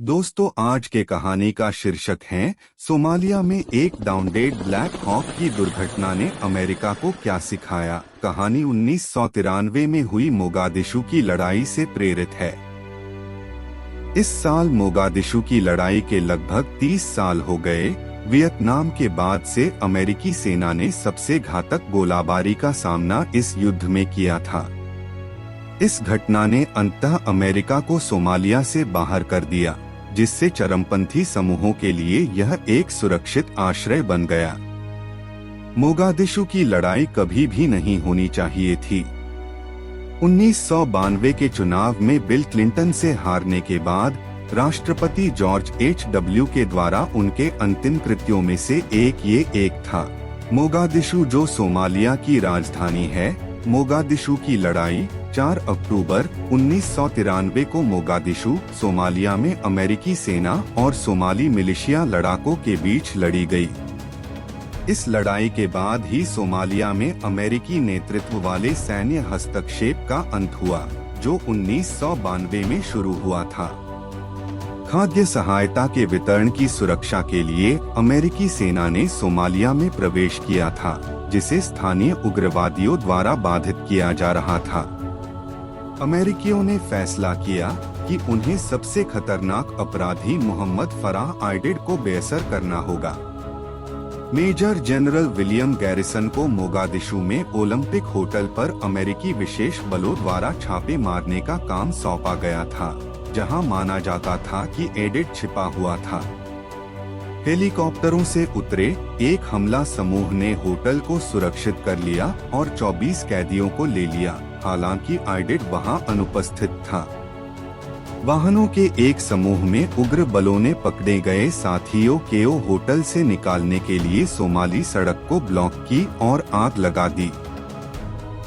दोस्तों, आज के कहानी का शीर्षक है सोमालिया में एक डाउनडेड ब्लैक हॉक की दुर्घटना ने अमेरिका को क्या सिखाया। कहानी 1993 में हुई मोगादिशु की लड़ाई से प्रेरित है। इस साल मोगादिशु की लड़ाई के लगभग 30 साल हो गए। वियतनाम के बाद से अमेरिकी सेना ने सबसे घातक गोलाबारी का सामना इस युद्ध में किया था। इस घटना ने अंततः अमेरिका को सोमालिया से बाहर कर दिया, जिससे चरमपंथी समूहों के लिए यह एक सुरक्षित आश्रय बन गया। मोगादिशु की लड़ाई कभी भी नहीं होनी चाहिए थी। 1992 के चुनाव में बिल क्लिंटन से हारने के बाद राष्ट्रपति जॉर्ज H.W. के द्वारा उनके अंतिम कृत्यों में से एक था। मोगादिशु, जो सोमालिया की राजधानी है। मोगादिशु की लड़ाई 4 अक्टूबर 1993 को मोगादिशु, सोमालिया में अमेरिकी सेना और सोमाली मिलिशिया लड़ाकों के बीच लड़ी गई। इस लड़ाई के बाद ही सोमालिया में अमेरिकी नेतृत्व वाले सैन्य हस्तक्षेप का अंत हुआ, जो 1992 में शुरू हुआ था। खाद्य सहायता के वितरण की सुरक्षा के लिए अमेरिकी सेना ने सोमालिया में प्रवेश किया था, जिसे स्थानीय उग्रवादियों द्वारा बाधित किया जा रहा था। अमेरिकियों ने फैसला किया कि उन्हें सबसे खतरनाक अपराधी मोहम्मद फराह आइडिड को बेअसर करना होगा। मेजर जनरल विलियम गैरिसन को मोगादिशु में ओलंपिक होटल पर अमेरिकी विशेष बलों द्वारा छापे मारने का काम सौंपा गया था, जहां माना जाता था कि आइडिड छिपा हुआ था। हेलीकॉप्टरों से उतरे एक हमला समूह ने होटल को सुरक्षित कर लिया और 24 कैदियों को ले लिया, हालांकि आइडिड वहां अनुपस्थित था। वाहनों के एक समूह में उग्र बलों ने पकड़े गए साथियों को होटल से निकालने के लिए सोमाली सड़क को ब्लॉक की और आग लगा दी।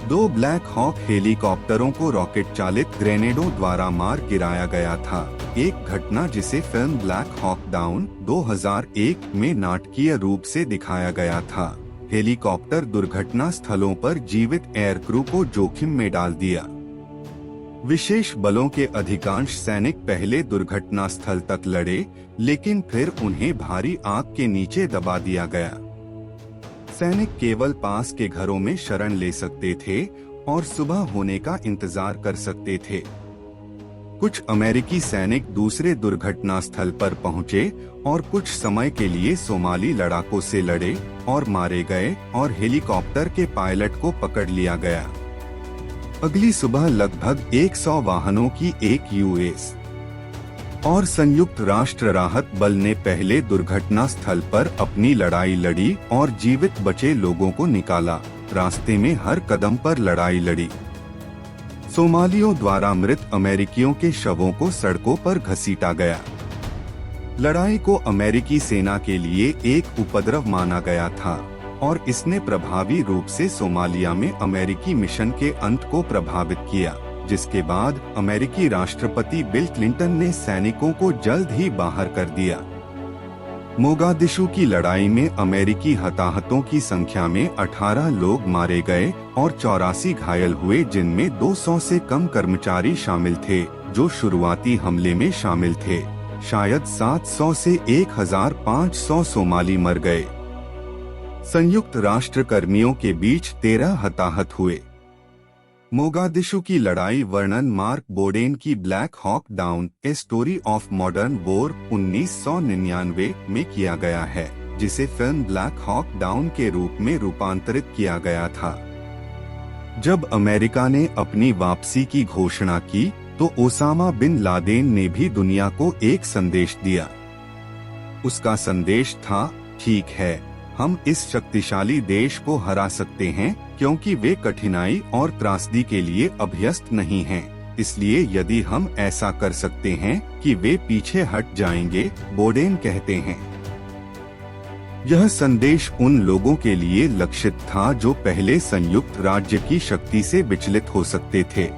2 ब्लैक हॉक हेलीकॉप्टरों को रॉकेट चालित ग्रेनेडों द्वारा मार गिराया गया था, एक घटना जिसे फिल्म ब्लैक हॉक डाउन 2001 में नाटकीय रूप से दिखाया गया था। हेलीकॉप्टर दुर्घटना स्थलों पर जीवित एयर क्रू को जोखिम में डाल दिया। विशेष बलों के अधिकांश सैनिक पहले दुर्घटना स्थल तक लड़े, लेकिन फिर उन्हें भारी आग के नीचे दबा दिया गया। सैनिक केवल पास के घरों में शरण ले सकते थे और सुबह होने का इंतजार कर सकते थे। कुछ अमेरिकी सैनिक दूसरे दुर्घटना स्थल पर पहुंचे और कुछ समय के लिए सोमाली लड़ाकों से लड़े और मारे गए और हेलीकॉप्टर के पायलट को पकड़ लिया गया। अगली सुबह लगभग 100 वाहनों की एक यूएस और संयुक्त राष्ट्र राहत बल ने पहले दुर्घटना स्थल पर अपनी लड़ाई लड़ी और जीवित बचे लोगों को निकाला। रास्ते में हर कदम पर लड़ाई लड़ी। सोमालियों द्वारा मृत अमेरिकियों के शवों को सड़कों पर घसीटा गया। लड़ाई को अमेरिकी सेना के लिए एक उपद्रव माना गया था और इसने प्रभावी रूप से सोमालिया में अमेरिकी मिशन के अंत को प्रभावित किया, जिसके बाद अमेरिकी राष्ट्रपति बिल क्लिंटन ने सैनिकों को जल्द ही बाहर कर दिया। मोगादिशु की लड़ाई में अमेरिकी हताहतों की संख्या में 18 लोग मारे गए और 84 घायल हुए, जिनमें 200 से कम कर्मचारी शामिल थे जो शुरुआती हमले में शामिल थे। शायद 700 से 1500 सोमाली मर गए। संयुक्त राष्ट्र कर्मियों के बीच 13 हताहत हुए। मोगादिशु की लड़ाई वर्णन मार्क बोडेन की Black Hawk down a story of modern war 1999 में किया गया है, जिसे फिल्म ब्लैक हॉक डाउन के रूप में रूपांतरित किया गया था। जब अमेरिका ने अपनी वापसी की घोषणा की तो ओसामा बिन लादेन ने भी दुनिया को एक संदेश दिया। उसका संदेश था, ठीक है, हम इस शक्तिशाली देश को हरा सकते हैं क्योंकि वे कठिनाई और त्रासदी के लिए अभ्यस्त नहीं हैं। इसलिए यदि हम ऐसा कर सकते हैं कि वे पीछे हट जाएंगे, बोडेन कहते हैं। यह संदेश उन लोगों के लिए लक्षित था जो पहले संयुक्त राज्य की शक्ति से विचलित हो सकते थे।